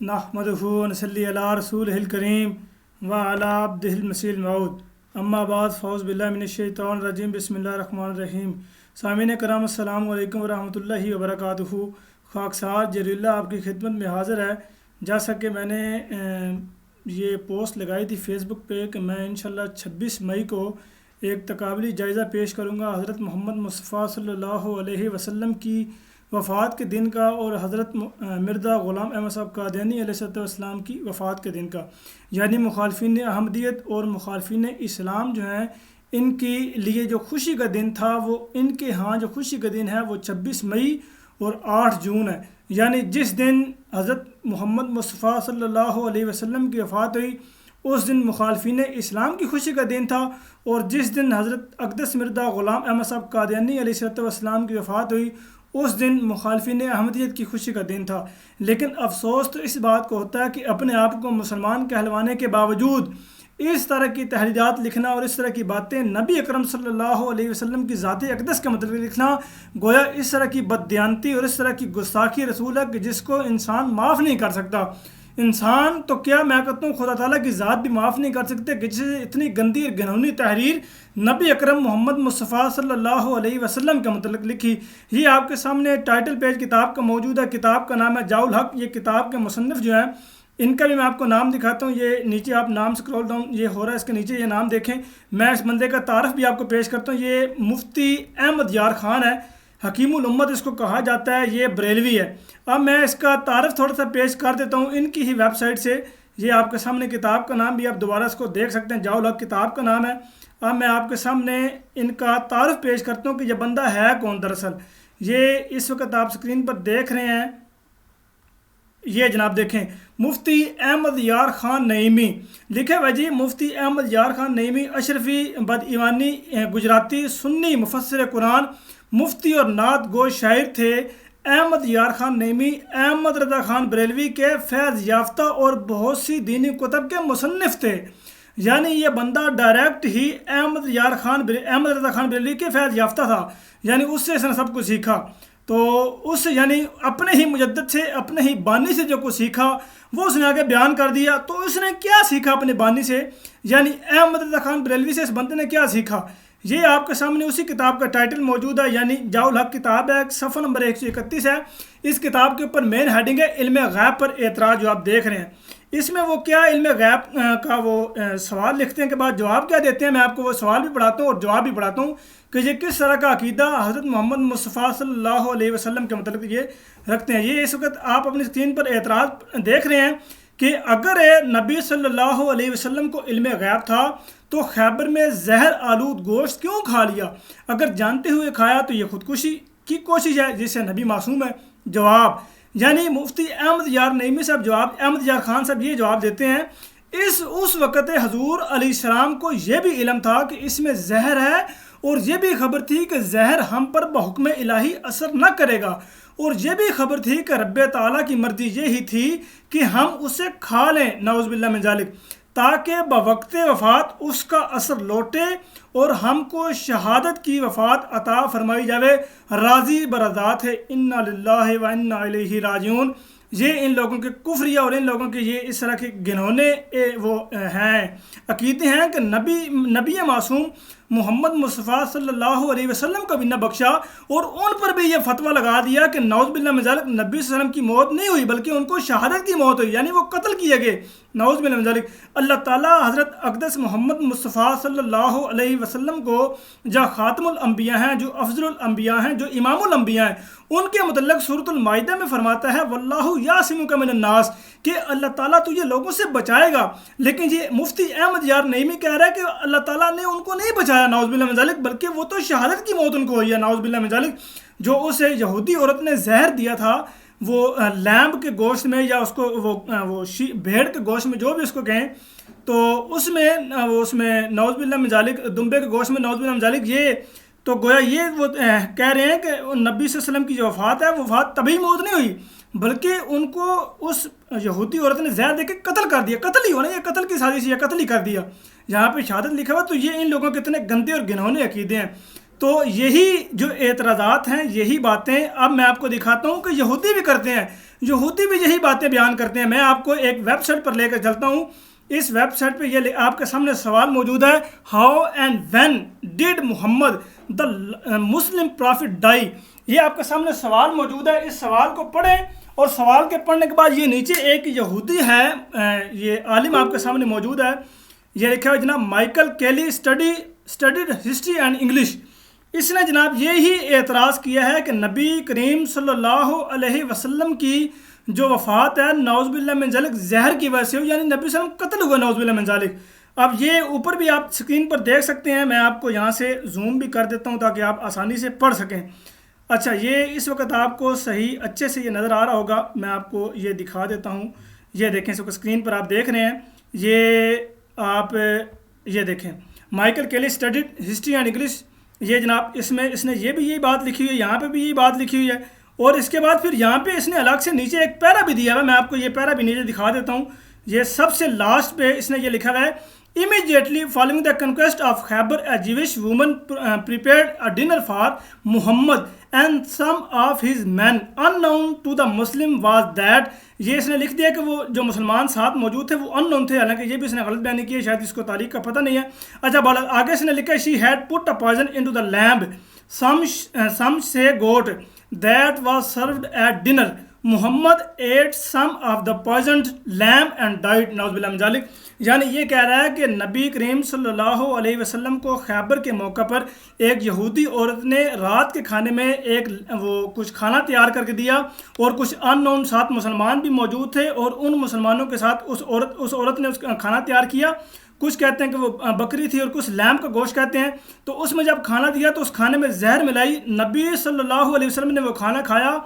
نحمدہ ونصلی علی رسولہ الکریم وعلی عبدہ المسیح الموعود اما بعد فاعوذ باللہ من الشیطان الرجیم بسم اللہ الرحمن الرحیم۔ سامعین کرام السلام علیکم ورحمۃ اللہ وبرکاتہ۔ خاکسار جلیل اللہ آپ کی خدمت میں حاضر ہے۔ جیسا کہ میں نے یہ پوسٹ لگائی تھی فیس بک پہ کہ میں انشاءاللہ 26 مئی کو ایک تقابلی جائزہ پیش کروں گا حضرت محمد مصطفیٰ صلی اللہ علیہ وسلم کی وفات کے دن کا اور حضرت مرزا غلام احمد صاحب قادیانی علیہ السلام کی وفات کے دن کا، یعنی مخالفین احمدیت اور مخالفین اسلام جو ہیں ان کے لیے جو خوشی کا دن تھا، وہ ان کے ہاں جو خوشی کا دن ہے وہ 26 مئی اور 8 جون ہے، یعنی جس دن حضرت محمد مصطفیٰ صلی اللہ علیہ وسلم کی وفات ہوئی اس دن مخالفین اسلام کی خوشی کا دن تھا، اور جس دن حضرت اقدس مرزا غلام احمد صاحب قادیانی علیہ السلام کی وفات ہوئی اس دن مخالفین احمدیت کی خوشی کا دن تھا۔ لیکن افسوس تو اس بات کو ہوتا ہے کہ اپنے آپ کو مسلمان کہلوانے کے باوجود اس طرح کی تحریرات لکھنا اور اس طرح کی باتیں نبی اکرم صلی اللہ علیہ وسلم کی ذات اقدس کے متعلق لکھنا گویا اس طرح کی بددیانتی اور اس طرح کی گستاخی رسول ہے کہ جس کو انسان معاف نہیں کر سکتا۔ انسان تو کیا، میں کہتا ہوں خدا تعالیٰ کی ذات بھی معاف نہیں کر سکتے کہ جسے اتنی گندی اور گھنونی تحریر نبی اکرم محمد مصطفیٰ صلی اللہ علیہ وسلم کے متعلق لکھی۔ یہ آپ کے سامنے ٹائٹل پیج کتاب کا موجود ہے، کتاب کا نام ہے ضیاء الحق۔ یہ کتاب کے مصنف جو ہیں ان کا بھی میں آپ کو نام دکھاتا ہوں، یہ نیچے آپ نام سکرول ڈاؤن یہ ہو رہا ہے، اس کے نیچے یہ نام دیکھیں۔ میں اس بندے کا تعارف بھی آپ کو پیش کرتا ہوں۔ یہ مفتی احمد یار خان ہے، حکیم الامت اس کو کہا جاتا ہے، یہ بریلوی ہے۔ اب میں اس کا تعارف تھوڑا سا پیش کر دیتا ہوں ان کی ہی ویب سائٹ سے۔ یہ آپ کے سامنے کتاب کا نام بھی آپ دوبارہ اس کو دیکھ سکتے ہیں، ضیاء الحق کتاب کا نام ہے۔ اب میں آپ کے سامنے ان کا تعارف پیش کرتا ہوں کہ یہ بندہ ہے کون دراصل۔ یہ اس وقت آپ سکرین پر دیکھ رہے ہیں، یہ جناب دیکھیں، مفتی احمد یار خان نعیمی لکھے ہوئے جی۔ مفتی احمد یار خان نعیمی اشرفی بدعنوانی گجراتی سنی مفسر قرآن، مفتی اور نعت گو شاعر تھے۔ احمد یار خان نعیمی احمد رضا خان بریلوی کے فیض یافتہ اور بہت سی دینی کتب کے مصنف تھے، یعنی یہ بندہ ڈائریکٹ ہی احمد رضا خان بریلوی کے فیض یافتہ تھا، یعنی اس سے اس نے سب کچھ سیکھا۔ تو اس یعنی اپنے ہی مجدد سے، اپنے ہی بانی سے جو کچھ سیکھا وہ اس نے آگے بیان کر دیا۔ تو اس نے کیا سیکھا اپنے بانی سے، یعنی احمد رضا خان بریلوی سے اس بندے نے کیا سیکھا، یہ آپ کے سامنے اسی کتاب کا ٹائٹل موجود ہے، یعنی ضیاء الحق کتاب ہے، صفحہ نمبر 131 ہے۔ اس کتاب کے اوپر مین ہیڈنگ ہے علم غیب پر اعتراض، جو آپ دیکھ رہے ہیں۔ اس میں وہ کیا علم غیب کا وہ سوال لکھتے ہیں، کے بعد جواب کیا دیتے ہیں۔ میں آپ کو وہ سوال بھی پڑھاتا ہوں اور جواب بھی پڑھاتا ہوں کہ یہ کس طرح کا عقیدہ حضرت محمد مصطفیٰ صلی اللہ علیہ وسلم کے متعلق یہ رکھتے ہیں۔ یہ اس وقت آپ اپنی اسکرین پر اعتراض دیکھ رہے ہیں کہ اگر نبی صلی اللہ علیہ وسلم کو علم غیب تھا تو خیبر میں زہر آلود گوشت کیوں کھا لیا؟ اگر جانتے ہوئے کھایا تو یہ خودکشی کی کوشش ہے جس سے نبی معصوم ہے۔ جواب، یعنی مفتی احمد یار نعیمی صاحب احمد یار خان صاحب یہ جواب دیتے ہیں، اس وقت حضور علیہ السلام کو یہ بھی علم تھا کہ اس میں زہر ہے، اور یہ بھی خبر تھی کہ زہر ہم پر بحکم الہی اثر نہ کرے گا، اور یہ بھی خبر تھی کہ رب تعالیٰ کی مرضی یہی تھی کہ ہم اسے کھا لیں، نعوذ باللہ من ذالک، تاکہ بوقت وفات اس کا اثر لوٹے اور ہم کو شہادت کی وفات عطا فرمائی جاوے۔ راضی برضات ہے، انا للہ و انا الیہ راجعون۔ یہ ان لوگوں کے کفریہ اور ان لوگوں کے یہ اس طرح کے گھنونے وہ ہیں عقیدے ہیں کہ نبی معصوم محمد مصطفیٰ صلی اللہ علیہ وسلم کو بھی نہ بخشا، اور ان پر بھی یہ فتویٰ لگا دیا کہ نعوذ باللہ من ذالک نبی صلی اللہ علیہ وسلم کی موت نہیں ہوئی بلکہ ان کو شہادت کی موت ہوئی، یعنی وہ قتل کیے گئے، نعوذ باللہ من ذالک۔ اللہ تعالیٰ حضرت اقدس محمد مصطفیٰ صلی اللہ علیہ وسلم کو جو خاتم الانبیاء ہیں، جو افضل الانبیاء ہیں، جو امام الانبیاء ہیں، ان کے متعلق سورۃ المائدہ میں فرماتا ہے واللہ یعصمک من الناس، کہ اللہ تعالیٰ تو یہ لوگوں سے بچائے گا۔ لیکن یہ مفتی احمد یار نعیمی کہہ رہا ہے کہ اللہ تعالیٰ نے ان کو نہیں بچایا، نعوذ باللہ من ذالک، بلکہ وہ تو شہادت کی موت ان کو ہوئی ہے، نعوذ باللہ من ذالک۔ جو اسے یہودی عورت نے زہر دیا تھا وہ لیمب کے گوشت میں، یا اس کو وہ بھیڑ کے گوشت میں، جو بھی اس کو کہیں، تو اس میں نعوذ باللہ من ذالک، دمبے کے گوشت میں، نعوذ باللہ من ذالک، یہ تو گویا یہ وہ کہہ رہے ہیں کہ نبی صلی اللہ علیہ وسلم کی جو وفات ہے، وفات تبھی موت نہیں ہوئی بلکہ ان کو اس یہودی عورت نے زہر دے کے قتل کر دیا۔ قتل ہی ہونا، یہ قتل کی سازش ہے، قتل ہی کر دیا۔ یہاں پہ شہادت لکھا ہوا، تو یہ ان لوگوں کے اتنے گندے اور گھنونے عقیدے ہیں۔ تو یہی جو اعتراضات ہیں، یہی باتیں اب میں آپ کو دکھاتا ہوں کہ یہودی بھی کرتے ہیں، یہودی بھی یہی باتیں بیان کرتے ہیں۔ میں آپ کو ایک ویب سائٹ پر لے کر چلتا ہوں۔ اس ویب سائٹ پہ یہ آپ کے سامنے سوال موجود ہے، how and when did Muhammad the Muslim prophet die. یہ آپ کے سامنے سوال موجود ہے، اس سوال کو پڑھیں، اور سوال کے پڑھنے کے بعد یہ نیچے ایک یہودی ہے، یہ عالم آپ کے سامنے موجود ہے، یہ لکھا ہے جناب Michael Kelly studied history and English. اس نے جناب یہی اعتراض کیا ہے کہ نبی کریم صلی اللہ علیہ وسلم کی جو وفات ہے نعوذ باللہ من ذالک زہر کی وجہ سے ہو، یعنی نبی صلی اللہ علیہ وسلم قتل ہوا نعوذ باللہ من ذالک۔ اب یہ اوپر بھی آپ اسکرین پر دیکھ سکتے ہیں، میں آپ کو یہاں سے زوم بھی کر دیتا ہوں تاکہ آپ آسانی سے پڑھ سکیں۔ اچھا، یہ اس وقت آپ کو صحیح اچھے سے یہ نظر آ رہا ہوگا، میں آپ کو یہ دکھا دیتا ہوں۔ یہ دیکھیں، اس وقت اسکرین پر آپ دیکھ رہے ہیں، یہ آپ یہ دیکھیں Michael Kelly studied history and English. یہ جناب اس نے یہ بھی یہی بات لکھی ہوئی ہے، یہاں پہ بھی یہی بات لکھی ہوئی ہے، اور اس کے بعد پھر یہاں پہ اس نے الگ سے نیچے ایک پیرا بھی دیا ہے، میں آپ کو یہ پیرا بھی نیچے دکھا دیتا ہوں۔ یہ سب سے لاسٹ پہ اس نے یہ لکھا ہوا ہے، immediately following the conquest of Khyber, a Jewish woman prepared a dinner for Muhammad and some of his men. Unknown to the Muslim was that یہ اس نے لکھ دیا کہ وہ جو مسلمان ساتھ موجود تھے وہ ان نون تھے، حالانکہ یہ بھی اس نے غلط بیانی کی ہے، شاید اس کو تاریخ کا پتہ نہیں ہے۔ اچھا، آگے اس نے لکھا she had put a poison into the lamb some say goat that was served at dinner Muhammad ate some of the poisoned lamb and died نعوذ باللہ من ذالک۔ یعنی یہ کہہ رہا ہے کہ نبی کریم صلی اللہ علیہ وسلم کو خیبر کے موقع پر ایک یہودی عورت نے رات کے کھانے میں کچھ کھانا تیار کر کے دیا، اور کچھ ان نون ساتھ مسلمان بھی موجود تھے، اور ان مسلمانوں کے ساتھ اس عورت نے اس کھانا تیار کیا۔ کچھ کہتے ہیں کہ وہ بکری تھی اور کچھ لیمب کا گوشت کہتے ہیں۔ تو اس میں جب کھانا دیا تو اس کھانے میں زہر ملائی، نبی صلی اللہ علیہ وسلم نے وہ کھانا کھایا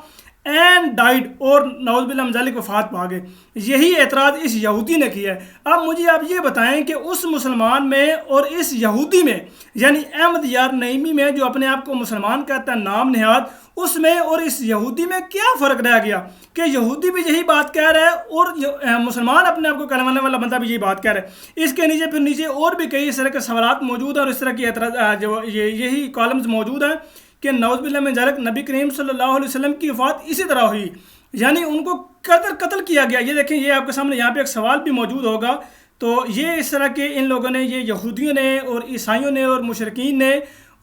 اینڈ ڈائڈ، اور نعوذ باللہ من ذالک وفات پا گئے۔ یہی اعتراض اس یہودی نے کیا ہے۔ اب مجھے آپ یہ بتائیں کہ اس مسلمان میں اور اس یہودی میں، یعنی احمد یار نعیمی میں جو اپنے آپ کو مسلمان کہتا ہے نام نہاد، اس میں اور اس یہودی میں کیا فرق رہ گیا کہ یہودی بھی یہی بات کہہ رہا ہے اور مسلمان اپنے آپ کو کہنے والا بندہ بھی یہی بات کہہ رہا ہے۔ اس کے نیچے اور بھی کئی اس طرح کے سوالات موجود ہیں، اور اس طرح کی اعتراض یہی کالمز موجود ہیں کہ نعوذ باللہ من ذالک نبی کریم صلی اللہ علیہ وسلم کی وفات اسی طرح ہوئی، یعنی ان کو قتل کیا گیا۔ یہ دیکھیں، یہ آپ کے سامنے یہاں پہ ایک سوال بھی موجود ہوگا۔ تو یہ اس طرح کے ان لوگوں نے، یہ یہودیوں نے اور عیسائیوں نے اور مشرکین نے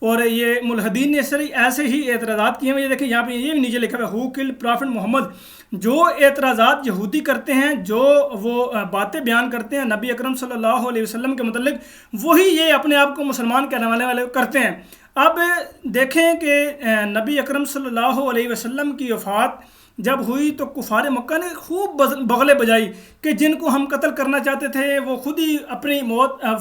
اور یہ ملحدین نے ایسے ہی اعتراضات کیے ہیں۔ یہ دیکھیں، یہاں پہ یہ بھی نیچے لکھا ہوا ہے، ہو کل پرافٹ محمد۔ جو اعتراضات یہودی کرتے ہیں، جو وہ باتیں بیان کرتے ہیں نبی اکرم صلی اللہ علیہ وسلم کے متعلق، وہی یہ اپنے آپ کو مسلمان کہنے والے کرتے ہیں۔ اب دیکھیں کہ نبی اکرم صلی اللہ علیہ وسلم کی وفات جب ہوئی تو کفار مکہ نے خوب بغلیں بجائی کہ جن کو ہم قتل کرنا چاہتے تھے وہ خود ہی اپنی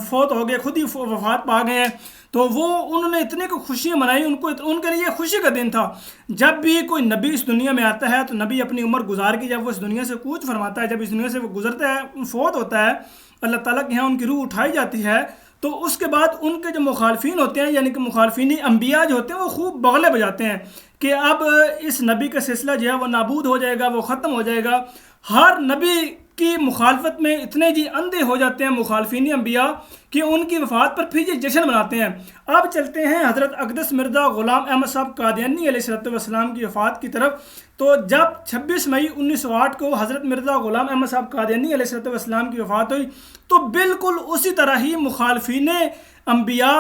فوت ہو گئے، خود ہی وفات پا گئے ہیں۔ تو انہوں نے اتنے کو خوشیاں منائی، ان کے لیے خوشی کا دن تھا۔ جب بھی کوئی نبی اس دنیا میں آتا ہے تو نبی اپنی عمر گزار کے جب وہ اس دنیا سے کوچ فرماتا ہے، جب اس دنیا سے وہ گزرتا ہے، فوت ہوتا ہے، اللہ تعالیٰ کے یہاں ان کی روح اٹھائی جاتی ہے، تو اس کے بعد ان کے جو مخالفین ہوتے ہیں، یعنی کہ مخالفین انبیاء جو ہوتے ہیں، وہ خوب بغلے بجاتے ہیں کہ اب اس نبی کا سلسلہ جو ہے وہ نابود ہو جائے گا، وہ ختم ہو جائے گا۔ ہر نبی کی مخالفت میں اتنے اندھے ہو جاتے ہیں مخالفین انبیاء کہ ان کی وفات پر پھر یہ جشن مناتے ہیں۔ اب چلتے ہیں حضرت اقدس مرزا غلام احمد صاحب قادیانی علیہ السلام کی وفات کی طرف۔ تو جب 26 مئی 1908 کو حضرت مرزا غلام احمد صاحب قادیانی علیہ السلام کی وفات ہوئی، تو بالکل اسی طرح ہی مخالفین انبیاء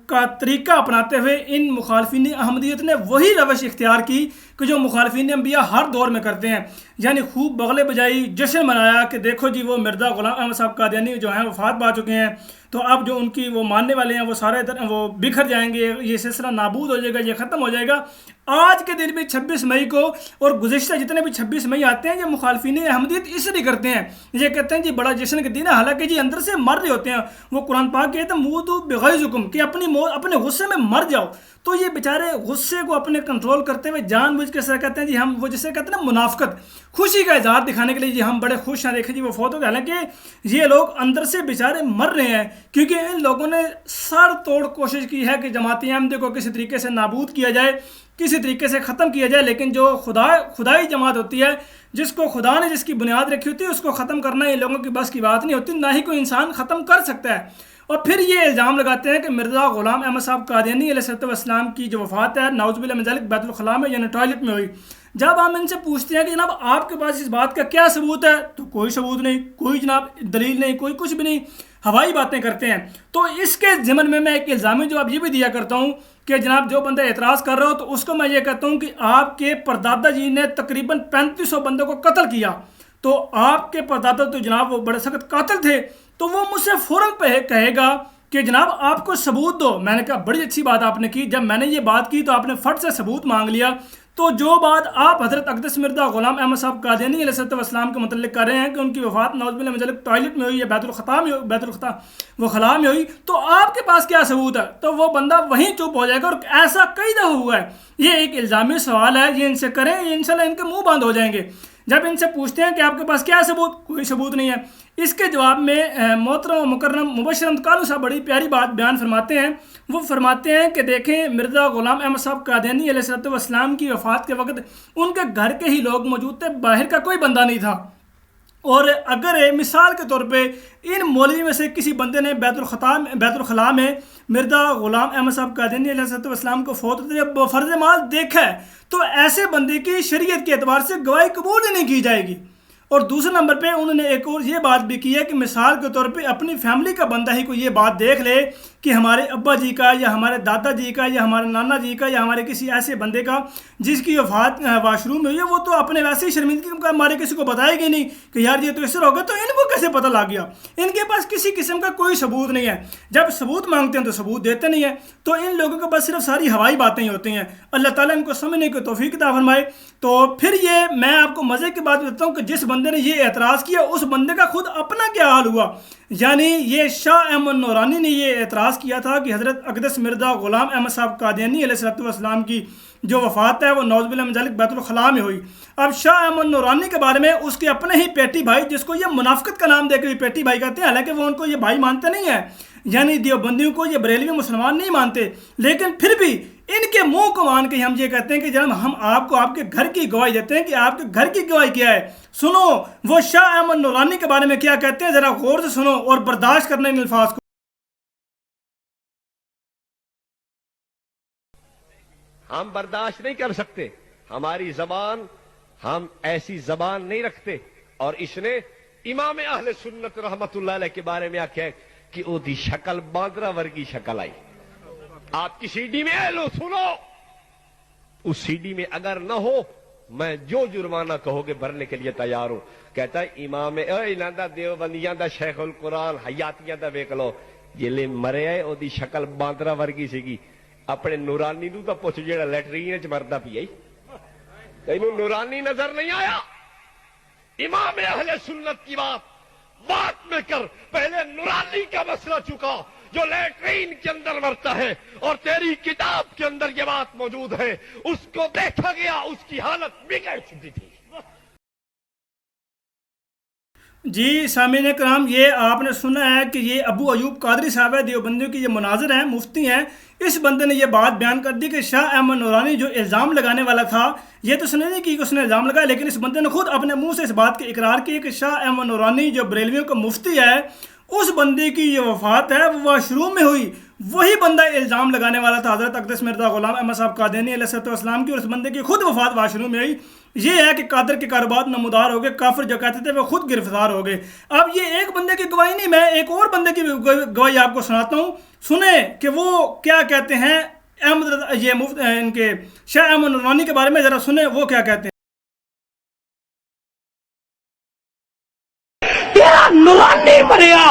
کا طریقہ اپناتے ہوئے ان مخالفین احمدیت نے وہی روش اختیار کی کہ جو مخالفین انبیاء ہر دور میں کرتے ہیں، یعنی خوب بغلے بجائی، جشن منایا کہ دیکھو جی وہ مرزا غلام احمد صاحب قادیانی جو ہیں وفات پا چکے ہیں، تو اب جو ان کی وہ ماننے والے ہیں وہ سارے وہ بکھر جائیں گے، یہ سلسلہ نابود ہو جائے گا، یہ ختم ہو جائے گا۔ آج کے دن بھی 26 مئی کو اور گزشتہ جتنے بھی 26 مئی آتے ہیں، یہ مخالفین احمدیت اس لیے کرتے ہیں، یہ کہتے ہیں جی بڑا جشن کا دن ہے، حالانکہ جی اندر سے مر رہے ہوتے ہیں۔ وہ قرآن پاک کہتے ہیں موتوا بغیظکم، کہ اپنے غصے میں مر جاؤ۔ تو یہ بیچارے غصے کو اپنے کنٹرول کرتے ہوئے جان بوجھ کے سر کہتے ہیں جی ہم، وہ جسے کہتے ہیں نا منافقت، خوشی کا اظہار دکھانے کے لیے جی ہم بڑے خوش ہیں، دیکھیں جی وہ فوت ہو گئے، حالانکہ یہ لوگ اندر سے بیچارے مر رہے ہیں، کیونکہ ان لوگوں نے سر توڑ کوشش کی ہے کہ جماعت احمدیہ کو کسی طریقے سے نابود کیا جائے، کسی طریقے سے ختم کیا جائے، لیکن جو خدائی جماعت ہوتی ہے، جس کو خدا نے جس کی بنیاد رکھی ہوتی ہے، اس کو ختم کرنا ان لوگوں کی بس کی بات نہیں ہوتی، نہ ہی کوئی انسان ختم کر سکتا ہے۔ اور پھر یہ الزام لگاتے ہیں کہ مرزا غلام احمد صاحب قادیانی علیہ السلام کی جو وفات ہے نعوذ باللہ من ذالک بیت الخلاء میں یعنی ٹوائلٹ میں ہوئی۔ جب ہم ان سے پوچھتے ہیں کہ جناب آپ کے پاس اس بات کا کیا ثبوت ہے، تو کوئی ثبوت نہیں، کوئی جناب دلیل نہیں، کوئی کچھ بھی نہیں، ہوائی باتیں کرتے ہیں۔ تو اس کے ضمن میں ایک الزامی جواب یہ بھی دیا کرتا ہوں کہ جناب جو بندہ اعتراض کر رہا ہو تو اس کو میں یہ کہتا ہوں کہ آپ کے پردادا جی نے تقریباً 3500 بندوں کو قتل کیا، تو آپ کے پردادا تو جناب وہ بڑے سخت قاتل تھے، تو وہ مجھ سے فوراً کہے گا کہ جناب آپ کو ثبوت دو۔ میں نے کہا بڑی اچھی بات آپ نے کی، جب میں نے یہ بات کی تو آپ نے فٹ سے ثبوت مانگ لیا۔ تو جو بات آپ حضرت اقدس مرزا غلام احمد صاحب قادیانی علیہ السلام کے متعلق کر رہے ہیں کہ ان کی وفات نعوذ باللہ من ذالک ٹوائلٹ میں ہوئی یا بیت الخلاء میں ہوئی، تو آپ کے پاس کیا ثبوت ہے؟ تو وہ بندہ وہیں چپ ہو جائے گا، اور ایسا کئی دفعہ ہوا ہے۔ یہ ایک الزامی سوال ہے، یہ ان سے کریں، یہ انشاءاللہ ان کے منہ بند ہو جائیں گے۔ جب ان سے پوچھتے ہیں کہ آپ کے پاس کیا ثبوت، کوئی ثبوت نہیں ہے۔ اس کے جواب میں محترم و مکرم مبشر احمد کالو صاحب بڑی پیاری بات بیان فرماتے ہیں۔ وہ فرماتے ہیں کہ دیکھیں مرزا غلام احمد صاحب قادیانی علیہ السلام کی وفات کے وقت ان کے گھر کے ہی لوگ موجود تھے، باہر کا کوئی بندہ نہیں تھا۔ اور اگر مثال کے طور پہ ان مولوی میں سے کسی بندے نے بیت الخلاء میں مرزا غلام احمد صاحب قادیانی علیہ السلام کو فوت ہوتے فرض مال دیکھا ہے، تو ایسے بندے کی شریعت کے اعتبار سے گواہی قبول ہی نہیں کی جائے گی۔ اور دوسرے نمبر پہ انہوں نے ایک اور یہ بات بھی کی ہے کہ مثال کے طور پہ اپنی فیملی کا بندہ ہی کوئی یہ بات دیکھ لے کہ ہمارے ابا جی کا یا ہمارے دادا جی کا یا ہمارے نانا جی کا یا ہمارے کسی ایسے بندے کا جس کی وفات واش روم میں ہوئی ہے، وہ تو اپنے ویسے ہی شرمندگی کا ہمارے کسی کو بتائے گی نہیں کہ یار یہ تو اس طرح ہو گیا، تو ان کو کیسے پتہ لگ گیا؟ ان کے پاس کسی قسم کا کوئی ثبوت نہیں ہے۔ جب ثبوت مانگتے ہیں تو ثبوت دیتے نہیں ہیں، تو ان لوگوں کے پاس صرف ساری ہوائی باتیں ہی ہوتی ہیں۔ اللہ تعالیٰ ان کو سمجھنے کی توفیق عطا فرمائے۔ تو پھر یہ میں آپ کو مزے کی بات بتاتا ہوں کہ جس بندے نے یہ اعتراض کیا اس بندے کا خود اپنا کیا حال ہوا۔ یعنی یہ شاہ احمد نورانی نے یہ اعتراض کیا تھا کہ حضرت اقدس مرزا غلام احمد صاحب قادیانی علیہ السلام کی جو وفات ہے وہ نعوذ باللہ من ذالک بیت الخلاء میں ہوئی۔ اب شاہ احمد نورانی کے بارے میں اس کے اپنے ہی پیٹی بھائی، جس کو یہ منافقت کا نام دے کے بھی پیٹی بھائی کہتے ہیں، حالانکہ وہ ان کو یہ بھائی مانتے نہیں ہیں، یعنی دیوبندیوں کو یہ بریلوی مسلمان نہیں مانتے، لیکن پھر بھی ان کے منہ کو مان کے ہم یہ کہتے ہیں کہ جناب ہم آپ کو آپ کے گھر کی گواہی دیتے ہیں کہ آپ کے گھر کی گواہی کیا ہے۔ سنو وہ شاہ احمد نورانی کے بارے میں کیا کہتے ہیں، ذرا غور سے سنو اور برداشت کرنا ان الفاظ کو۔ ہم برداشت نہیں کر سکتے، ہماری زبان، ہم ایسی زبان نہیں رکھتے۔ اور اس نے امام اہل سنت رحمت اللہ علیہ کے بارے میں آخیا کہ او دی شکل باندرا ورگی شکل آئی۔ آپ کی سی ڈی میں ہے، لو سنو، اس سی ڈی میں اگر نہ ہو میں جو جرمانہ کہو گے بھرنے کے لیے تیار ہوں۔ کہتا ہے امام دا دیوبندیاں دا شیخ القرآن حیاتیاں دا ویکھ لو، جلے مرے ہے او دی شکل باندرا ورگی سیگی۔ اپنے نورانی نو تو پوچھ جیڑا لیٹرین چ مردا پیا تینوں نورانی نظر نہیں آیا؟ امام اہل سنت کی بات میں کر، پہلے نورانی کا مسئلہ چکا جو لیٹرین کے اندر مرتا ہے، اور تیری کتاب کے اندر یہ بات موجود ہے، اس کو دیکھا گیا، اس کی حالت بگڑ چکی تھی۔ جی سامعین کرام، یہ آپ نے سنا ہے کہ یہ ابو ایوب قادری صاحب ہے، دیوبندیوں کی یہ مناظر ہیں، مفتی ہیں۔ اس بندے نے یہ بات بیان کر دی کہ شاہ احمد نورانی جو الزام لگانے والا تھا، یہ تو سنے نہیں کہ اس نے الزام لگایا، لیکن اس بندے نے خود اپنے منہ سے اس بات کے اقرار کیا کہ شاہ احمد نورانی جو بریلویوں کا مفتی ہے، اس بندے کی یہ وفات ہے وہ واش روم میں ہوئی۔ وہی بندہ الزام لگانے والا تھا حضرت اقدس مرزا غلام احمد صاحب قادیانی علیہ السلام کی، اور اس بندے کی خود وفات واش روم میں ہوئی۔ یہ ہے کہ قادر کے کاروبار نمودار ہو گئے، کافر جو کہتے تھے وہ خود گرفتار ہو گئے۔ اب یہ ایک بندے کی گواہی نہیں، میں ایک اور بندے کی گواہی آپ کو سناتا ہوں، سنیں کہ وہ کیا کہتے ہیں ان کے شاہ احمد نورانی کے بارے میں، ذرا سنیں وہ کیا کہتے ہیں۔ نورانی مریا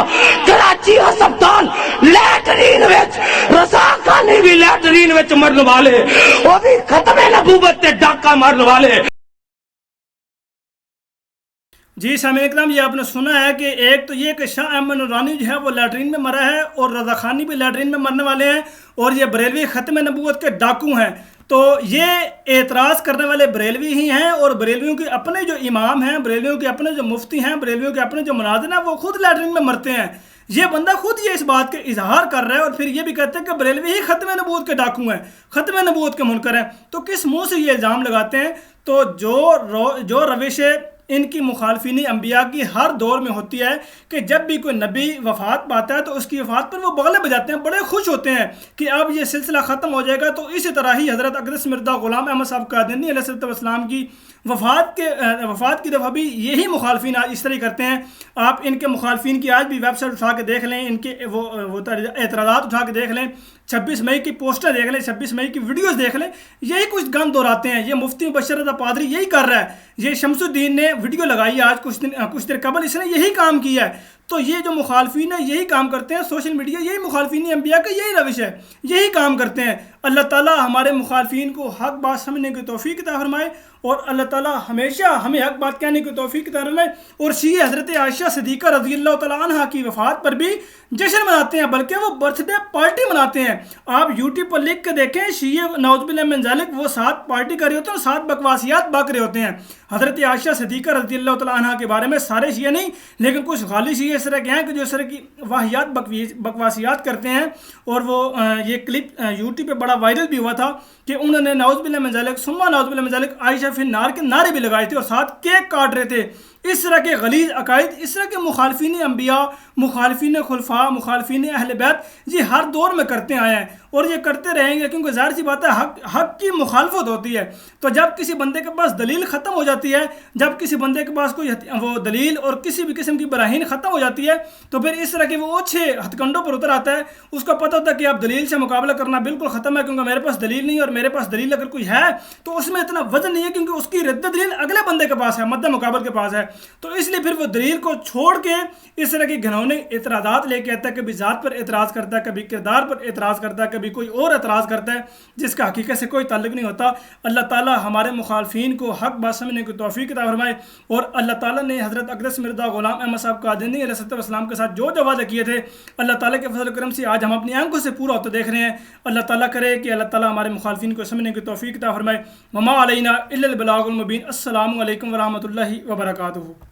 کراچی ہسپتال لیٹرین وچ، رضا خانی بھی لیٹرین وچ مرن والے، وہ بھی ختم نبوت تے ڈاکہ مرن والے۔ جی سامعین اکرام، یہ آپ نے سنا ہے کہ ایک تو یہ کہ شاہ احمد نورانی جو ہے وہ لیٹرین میں مرا ہے، اور رضا خانی بھی لیٹرین میں مرنے والے ہیں، اور یہ بریلوی ختم نبوت کے ڈاکو ہیں۔ تو یہ اعتراض کرنے والے بریلوی ہی ہیں، اور بریلویوں کے اپنے جو امام ہیں، بریلویوں کے اپنے جو مفتی ہیں، بریلویوں کے اپنے جو مناظر ہیں، وہ خود لیٹرین میں مرتے ہیں۔ یہ بندہ خود یہ اس بات کے اظہار کر رہا ہے، اور پھر یہ بھی کہتے ہیں کہ بریلوی ہی ختم نبوت کے ڈاکو ہیں، ختم نبوت کے منکر ہیں۔ تو کس منہ سے یہ الزام لگاتے ہیں؟ تو جو روش ان کی مخالفین انبیاء کی ہر دور میں ہوتی ہے کہ جب بھی کوئی نبی وفات پاتا ہے تو اس کی وفات پر وہ بغلے بجاتے ہیں، بڑے خوش ہوتے ہیں کہ اب یہ سلسلہ ختم ہو جائے گا۔ تو اسی طرح ہی حضرت اقدس مرزا غلام احمد صاحب قادیانی علیہ السلام کی وفات کی دفعہ بھی یہی مخالفین آج اس طرح کرتے ہیں۔ آپ ان کے مخالفین کی آج بھی ویب سائٹ اٹھا کے دیکھ لیں، ان کے وہ اعتراضات اٹھا کے دیکھ لیں، 26 مئی کی پوسٹر دیکھ لیں، 26 مئی کی ویڈیوز دیکھ لیں، یہی کچھ گند دہراتے ہیں۔ یہ مفتی مبشر رضا پادری یہی کر رہا ہے۔ یہ شمس الدین نے ویڈیو لگائی آج کچھ دیر قبل، اس نے یہی کام کیا ہے۔ تو یہ جو مخالفین ہیں یہی کام کرتے ہیں، سوشل میڈیا یہی مخالفین انبیاء کا یہی روش ہے، یہی کام کرتے ہیں۔ اللہ تعالیٰ ہمارے مخالفین کو حق بات سمجھنے کی توفیق عطا فرمائے، اور اللہ تعالیٰ ہمیشہ ہمیں حق بات کہنے کی توفیق عطا فرمائے۔ اور شیعہ حضرت عائشہ صدیقہ رضی اللہ تعالیٰ عنہ کی وفات پر بھی جشن مناتے ہیں، بلکہ وہ برتھ ڈے پارٹی مناتے ہیں۔ آپ یوٹیوب پر لکھ کے دیکھیں، شیعہ نعوذ باللہ من ذالک وہ ساتھ پارٹی کر رہے ہوتے ہیں اور ساتھ بکواسیات بک رہے ہوتے ہیں حضرت عائشہ صدیقہ رضی اللہ تعالیٰ عنہ کے بارے میں۔ سارے شیعہ نہیں، لیکن کچھ غالی شیعہ اس طرح کے ہیں کہ جو اس طرح کی واہیات بکواسیات کرتے ہیں۔ اور وہ یہ کلپ یوٹیوب پہ بڑا وائرل بھی ہوا تھا کہ انہوں نے نعوذ باللہ من ذالک ثم نعوذ باللہ من ذالک عائشہ فی النار کے نعرے بھی لگائے تھے اور ساتھ کیک کاٹ رہے تھے۔ اس طرح کے غلیظ عقائد، اس طرح کے مخالفین انبیاء، مخالفین خلفاء، مخالفین اہل بیت یہ ہر دور میں کرتے آئے ہیں اور یہ کرتے رہیں گے، کیونکہ ظاہر سی بات ہے حق کی مخالفت ہوتی ہے۔ تو جب کسی بندے کے پاس دلیل ختم ہو جاتی ہے، جب کسی بندے کے پاس کوئی وہ دلیل اور کسی بھی قسم کی براہین ختم ہو جاتی ہے، تو پھر اس طرح کے وہ اوچھے ہتھ کنڈوں پر اتر آتا ہے۔ اس کو پتہ ہوتا ہے کہ اب دلیل سے مقابلہ کرنا بالکل ختم ہے، کیونکہ میرے پاس دلیل نہیں، اور میرے پاس دلیل اگر کوئی ہے تو اس میں اتنا وزن نہیں ہے، کیونکہ اس کی رد دلیل اگلے بندے کے پاس ہے، مدہ مقابل کے پاس ہے۔ تو اس لیے پھر وہ دلیل کو چھوڑ کے اس طرح کے گھنونے اعتراضات لے کے آتا ہے، کبھی ذات پر اعتراض کرتا ہے، کبھی کردار پر اعتراض کرتا ہے، کبھی کوئی اور اعتراض کرتا ہے جس کا حقیقت سے کوئی تعلق نہیں ہوتا۔ اللہ تعالیٰ ہمارے مخالفین کو حق بات سمجھنے کی توفیق عطا فرمائے، اور اللہ تعالیٰ نے حضرت اقدس مرزا غلام احمد صاحب قادیانی علیہ السلام کے ساتھ جو وعدے کیے تھے، اللہ تعالیٰ کے فضل و کرم سے آج ہم اپنی آنکھوں سے پورا ہوتا دیکھ رہے ہیں۔ اللہ تعالیٰ کرے کہ اللہ تعالیٰ ہمارے مخالفین کو سمجھنے کی توفیق عطا فرمائے۔ وما علینا الا البلاغ المبین۔ السلام علیکم ورحمۃ اللہ وبرکاتہ۔